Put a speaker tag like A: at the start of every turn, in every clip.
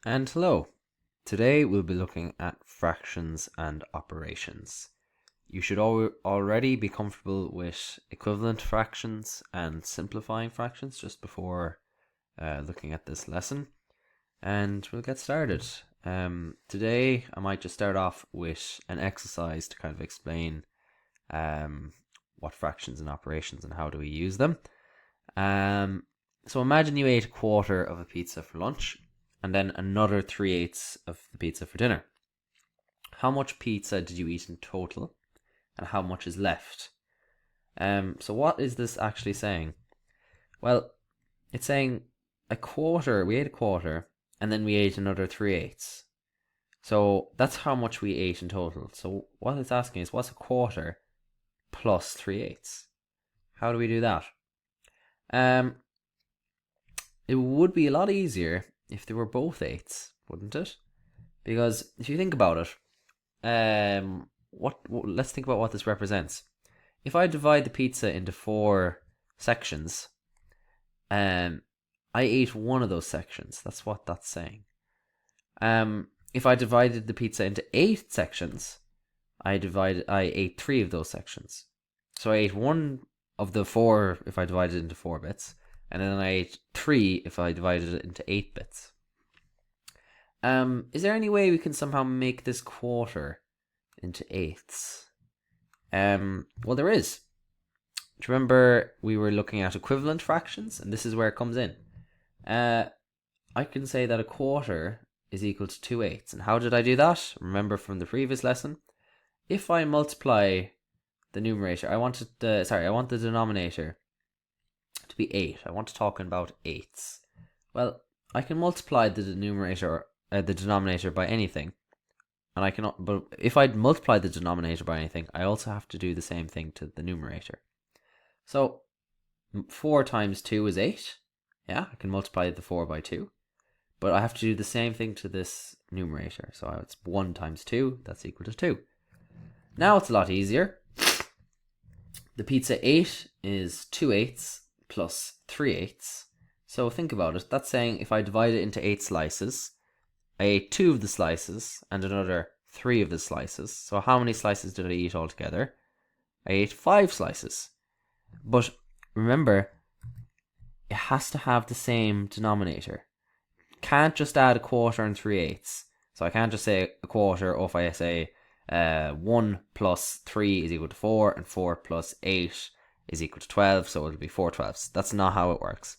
A: And hello. Today we'll be looking at fractions and operations. You should already be comfortable with equivalent fractions and simplifying fractions just before looking at this lesson. And we'll get started. Today I might just start off with an exercise to kind of explain what fractions and operations and how do we use them. So imagine you ate a quarter of a pizza for lunch and then another 3/8 of the pizza for dinner. How much pizza did you eat in total and how much is left? So what is this actually saying? Well, it's saying we ate a quarter and then we ate another 3/8. So that's how much we ate in total. So what it's asking is what's a quarter plus 3/8? How do we do that? It would be a lot easier if they were both 8s, wouldn't it? Because if you think about it, let's think about what this represents. If I divide the pizza into 4 sections, I ate one of those sections. That's what that's saying. If I divided the pizza into 8 sections, I ate 3 of those sections. So I ate one of the 4 if I divided it into 4 bits, and then I ate 3 if I divided it into 8 bits. Is there any way we can somehow make this quarter into 8ths? Well, there is. Do you remember we were looking at equivalent fractions, and this is where it comes in. I can say that a quarter is equal to 2/8, and how did I do that? Remember from the previous lesson? If I multiply the numerator, I want the denominator to be 8. I want to talk about 8s. Well, I can multiply the denominator by anything, and I cannot. But if I multiply the denominator by anything, I also have to do the same thing to the numerator. So 4 times 2 is 8. Yeah, I can multiply the 4 by 2, but I have to do the same thing to this numerator. So it's 1 times 2. That's equal to 2. Now it's a lot easier. The pizza 8 is 2/8 plus 3/8. So think about it. That's saying if I divide it into 8 slices, I ate 2 of the slices and another 3 of the slices. So how many slices did I eat altogether? I ate 5 slices. But remember, it has to have the same denominator. Can't just add a quarter and 3/8. So I can't just say a quarter, or if I say 1 plus 3 is equal to 4, and 4 plus 8 is equal to 12, so it'll be 4/12. That's not how it works.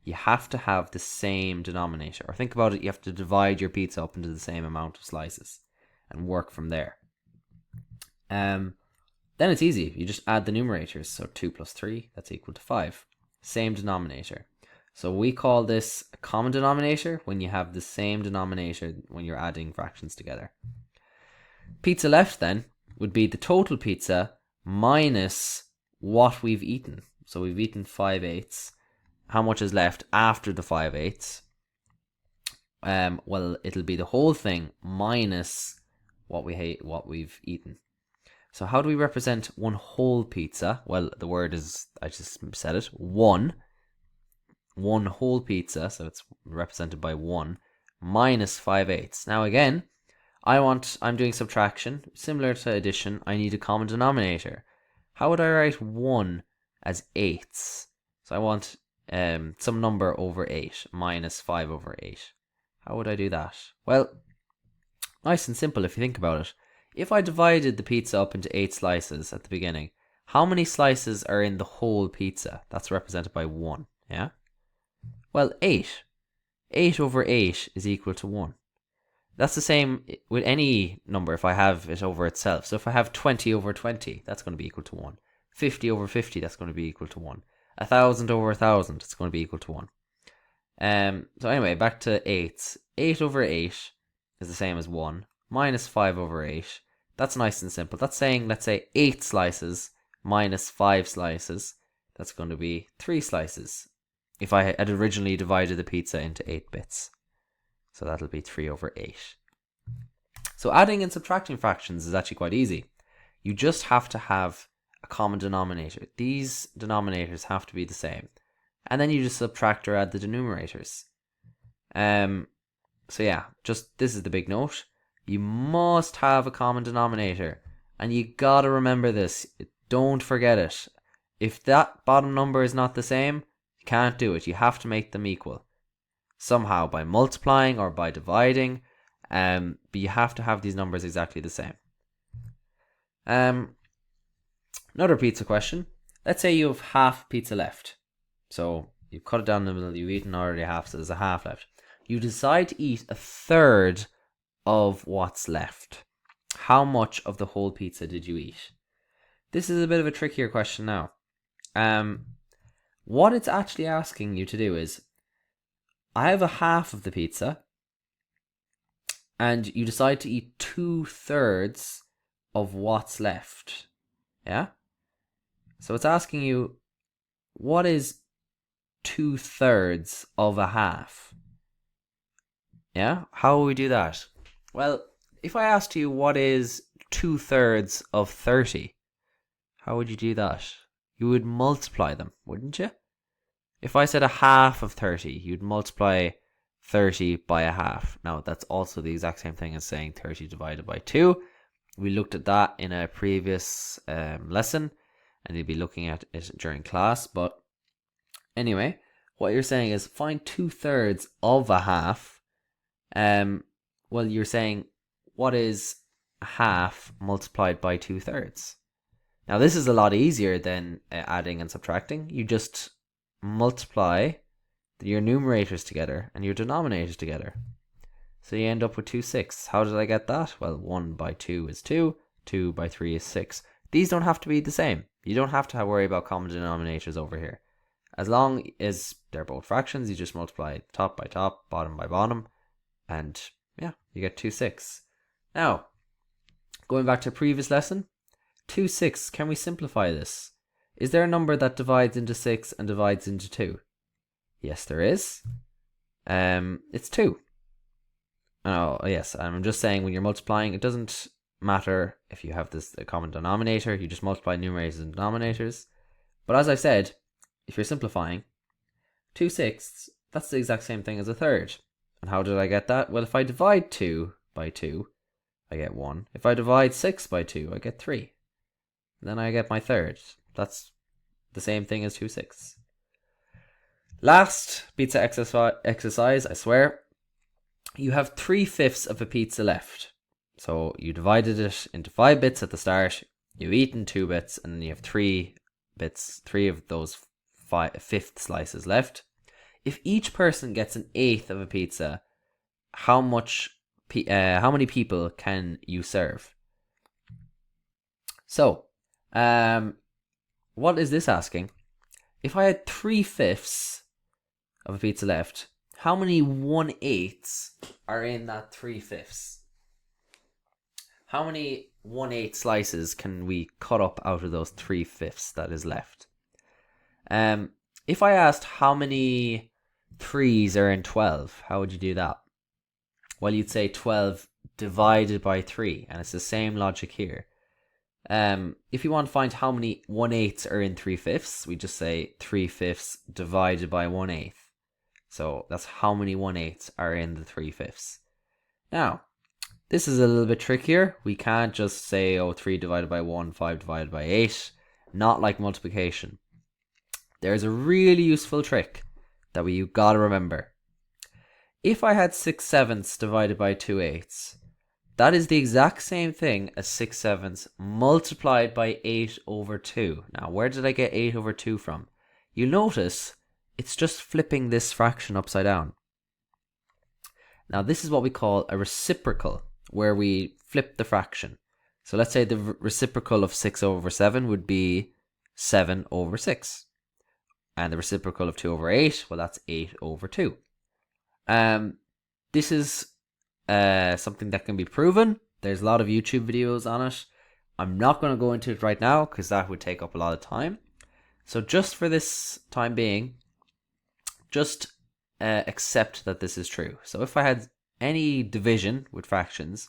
A: You have to have the same denominator. Or think about it, you have to divide your pizza up into the same amount of slices and work from there. Then it's easy. You just add the numerators. So 2 plus 3, that's equal to 5. Same denominator. So we call this a common denominator when you have the same denominator when you're adding fractions together. Pizza left then would be the total pizza minus what we've eaten. So we've eaten 5/8. How much is left after the 5/8? Well, it'll be the whole thing minus what we've eaten. So how do we represent one whole pizza? Well, the word is, I just said it, one whole pizza, so it's represented by 1 minus 5/8. Now again, I'm doing subtraction. Similar to addition, I need a common denominator. How would I write 1 as 8ths? So I want some number over 8 minus 5 over 8. How would I do that? Well, nice and simple if you think about it. If I divided the pizza up into 8 slices at the beginning, how many slices are in the whole pizza? That's represented by 1, yeah? Well, 8. 8 over 8 is equal to 1. That's the same with any number if I have it over itself. So if I have 20 over 20, that's going to be equal to 1. 50 over 50, that's going to be equal to 1. 1,000 over 1,000, it's going to be equal to 1. So anyway, back to 8s. 8 over 8 is the same as 1 minus 5 over 8. That's nice and simple. That's saying, let's say 8 slices minus 5 slices. That's going to be 3 slices if I had originally divided the pizza into 8 bits. So that'll be 3 over 8. So adding and subtracting fractions is actually quite easy. You just have to have a common denominator. These denominators have to be the same. And then you just subtract or add the denominators. So yeah, just this is the big note. You must have a common denominator. And you gotta remember this. Don't forget it. If that bottom number is not the same, you can't do it. You have to make them equal. Somehow, by multiplying or by dividing. But you have to have these numbers exactly the same. Another pizza question. Let's say you have half pizza left. So you've cut it down in the middle, you've eaten already half, so there's a half left. You decide to eat a third of what's left. How much of the whole pizza did you eat? This is a bit of a trickier question now. What it's actually asking you to do is, I have a half of the pizza, and you decide to eat 2/3 of what's left. Yeah? So it's asking you, what is 2/3 of a half? Yeah? How will we do that? Well, if I asked you what is 2/3 of 30, how would you do that? You would multiply them, wouldn't you? If I said a half of 30, you'd multiply 30 by a half. Now, that's also the exact same thing as saying 30 divided by 2. We looked at that in a previous lesson, and you'll be looking at it during class. But anyway, what you're saying is find 2/3 of a half. Well, you're saying, what is a half multiplied by 2/3? Now, this is a lot easier than adding and subtracting. You just multiply your numerators together and your denominators together. So you end up with 2/6. How did I get that? Well, 1 by 2 is 2. 2 by 3 is 6. These don't have to be the same. You don't have to worry about common denominators over here. As long as they're both fractions, you just multiply top by top, bottom by bottom, and yeah, you get 2/6. Now, going back to a previous lesson, 2/6, can we simplify this? Is there a number that divides into 6 and divides into 2? Yes, there is. It's 2. Oh, yes, I'm just saying when you're multiplying, it doesn't matter if you have this a common denominator, you just multiply numerators and denominators. But as I said, if you're simplifying, 2/6, that's the exact same thing as a third. And how did I get that? Well, if I divide 2 by 2, I get 1. If I divide 6 by 2, I get 3. And then I get my third. That's the same thing as 2/6. Last pizza exercise, I swear. You have 3/5 of a pizza left. So you divided it into 5 bits at the start, you've eaten 2 bits, and then you have 3 bits, 3 of those 5/5 slices left. If each person gets an eighth of a pizza, how many people can you serve? So, what is this asking? If I had 3/5 of a pizza left, how many 1/8 are in that 3/5? How many 1/8 slices can we cut up out of those 3/5 that is left? If I asked how many 3s are in 12, how would you do that? Well, you'd say 12 divided by 3, and it's the same logic here. If you want to find how many 1/8 are in 3/5, we just say 3/5 divided by 1/8. So that's how many 1/8 are in the 3/5. Now, this is a little bit trickier. We can't just say, 3 divided by 1, 5 divided by 8. Not like multiplication. There's a really useful trick that you gotta remember. If I had 6/7 divided by 2/8, that is the exact same thing as 6/7 multiplied by 8/2. Now, where did I get 8/2 from? You'll notice it's just flipping this fraction upside down. Now, this is what we call a reciprocal, where we flip the fraction. So let's say the reciprocal of 6/7 would be 7/6. And the reciprocal of 2/8, well, that's 8/2. This is something that can be proven. There's a lot of YouTube videos on it. I'm not going to go into it right now because that would take up a lot of time. So just for this time being, just accept that this is true. So if I had any division with fractions,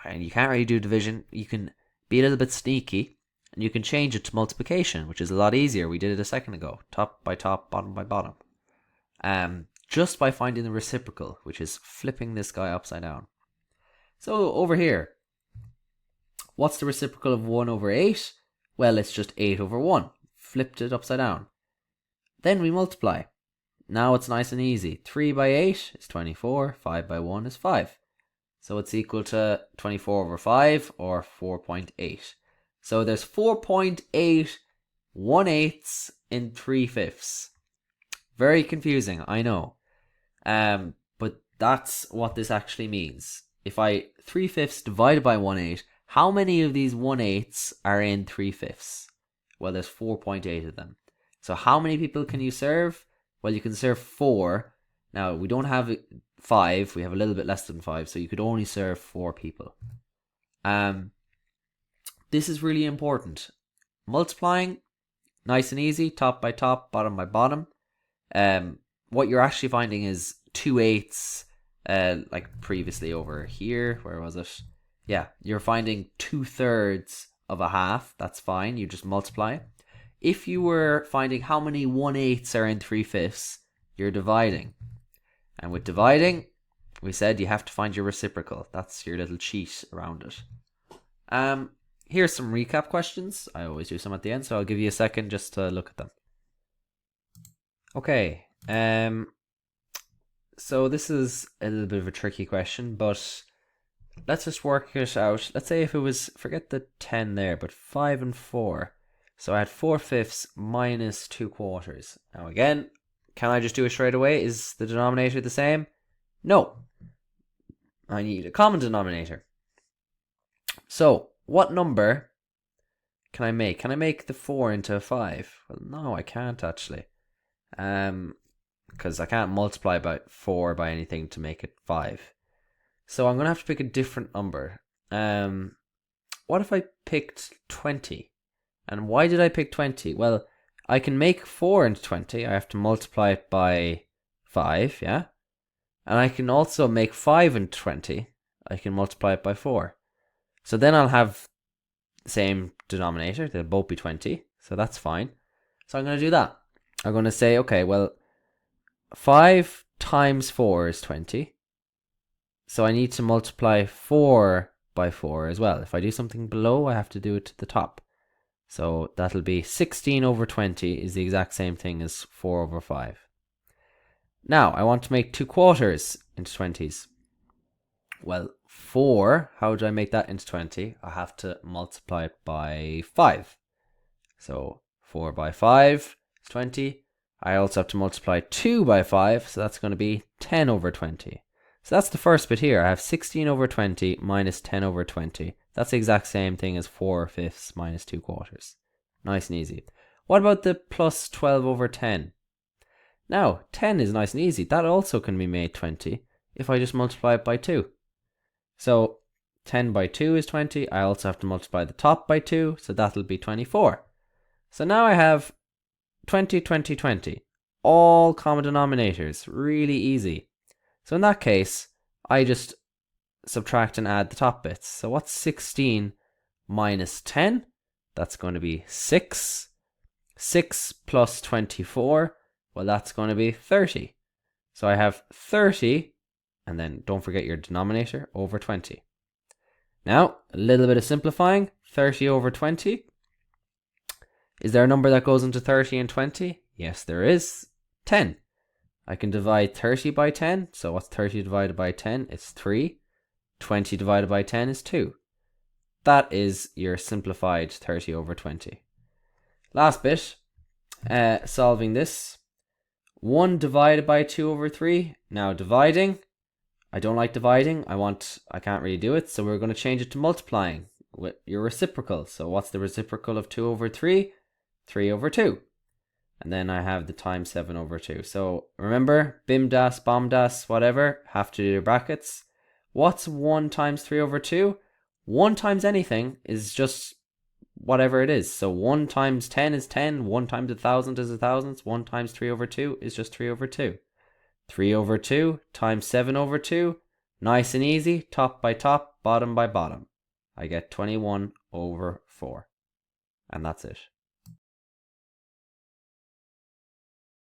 A: and you can't really do division, you can be a little bit sneaky, and you can change it to multiplication, which is a lot easier. We did it a second ago. Top by top, bottom by bottom. just by finding the reciprocal, which is flipping this guy upside down. So over here, what's the reciprocal of 1 over 8? Well, it's just 8 over 1. Flipped it upside down. Then we multiply. Now it's nice and easy. 3 by 8 is 24. 5 by 1 is 5. So it's equal to 24 over 5, or 4.8. So there's 4.8 1/8 in 3/5. Very confusing, I know. But that's what this actually means. If I 3/5 divided by 1/8, how many of these 1/8 are in 3/5? Well, there's 4.8 of them. So how many people can you serve? Well, you can serve 4. Now, we don't have 5. We have a little bit less than 5. So you could only serve 4 people. This is really important. Multiplying, nice and easy. Top by top, bottom by bottom. What you're actually finding is 2/8, like previously over here. Where was it? Yeah, you're finding 2/3 of a half. That's fine. You just multiply. If you were finding how many 1/8 are in 3/5, you're dividing. And with dividing, we said you have to find your reciprocal. That's your little cheat around it. Here's some recap questions. I always do some at the end, so I'll give you a second just to look at them. Okay. So this is a little bit of a tricky question, but let's just work it out. Let's say if it was, forget the 10 there, but 5 and 4. So I had 4/5 minus 2/4. Now again, can I just do it straight away? Is the denominator the same? No. I need a common denominator. So what number can I make? Can I make the 4 into a 5? Well, no, I can't actually. Because I can't multiply by 4 by anything to make it 5. So I'm going to have to pick a different number. What if I picked 20? And why did I pick 20? Well, I can make 4 into 20. I have to multiply it by 5, yeah? And I can also make 5 into 20. I can multiply it by 4. So then I'll have the same denominator. They'll both be 20. So that's fine. So I'm going to do that. I'm going to say, okay, well, 5 times 4 is 20. So I need to multiply 4 by 4 as well. If I do something below, I have to do it to the top. So that'll be 16 over 20 is the exact same thing as 4 over 5. Now, I want to make 2/4 into 20s. Well, 4, how do I make that into 20? I have to multiply it by 5. So 4 by 5 is 20. I also have to multiply 2 by 5, so that's going to be 10 over 20. So that's the first bit here. I have 16 over 20 minus 10 over 20. That's the exact same thing as 4/5 minus 2/4. Nice and easy. What about the plus 12 over 10? Now, 10 is nice and easy. That also can be made 20 if I just multiply it by 2. So 10 by 2 is 20. I also have to multiply the top by 2, so that'll be 24. So now I have 20, 20, 20. All common denominators. Really easy. So in that case, I just subtract and add the top bits. So what's 16 minus 10? That's going to be 6. 6 plus 24, well, that's going to be 30. So I have 30, and then don't forget your denominator, over 20. Now, a little bit of simplifying. 30 over 20. Is there a number that goes into 30 and 20? Yes, there is. 10. I can divide 30 by 10. So what's 30 divided by 10? It's 3. 20 divided by 10 is 2. That is your simplified 30 over 20. Last bit, solving this. 1 divided by 2 over 3. Now dividing. I don't like dividing. I can't really do it. So we're going to change it to multiplying with your reciprocal. So what's the reciprocal of 2 over 3? 3 over 2. And then I have the times 7 over 2. So remember, BIMDAS, BOMDAS, whatever, have to do your brackets. What's 1 times 3 over 2? 1 times anything is just whatever it is. So 1 times 10 is 10. 1 times 1,000 is 1,000. 1 times 3 over 2 is just 3 over 2. 3 over 2 times 7 over 2. Nice and easy. Top by top, bottom by bottom. I get 21 over 4. And that's it.